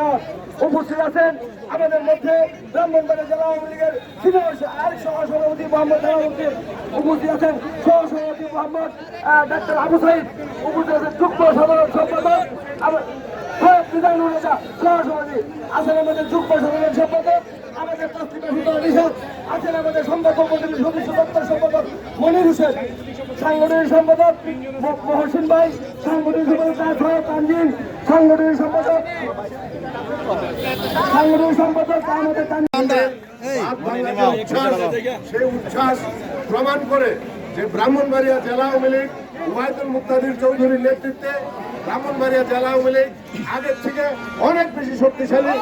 ধন্যবাদ। উপস্থিত আছেন আমাদের মধ্যে ব্রাহ্মণবাড়িয়া জেলা আওয়ামী লীগের আরেক সহসভাপতি মোহাম্মদ জালালউদ্দিন, উপস্থিত আছেন সহসভাপতি মোহাম্মদ ডাক্তার আবু সাইদ, উপস্থিত আছেন যুগ্ম সাধারণ সম্পাদক সহসভাপতি আছেন আমাদের যুগ্ম সাধারণ সম্পাদক আমাদের আছেন আমাদের সংবাদ কমিটির সদস্য দপ্তর সম্পাদক মনির হোসেন, সাংগঠনিক সম্পাদক মহসিন ভাই, সাংগঠনিক সম্পাদক তানজিন, সাংগঠনিক সম্পাদক সেই উচ্ছ্বাস প্রমাণ করে যে ব্রাহ্মণবাড়িয়া জেলা আওয়ামী লীগ ওবায়দুল মুক্তাদির চৌধুরীর নেতৃত্বে ব্রাহ্মণবাড়িয়া জেলা আওয়ামী লীগ আগের থেকে অনেক বেশি শক্তিশালী।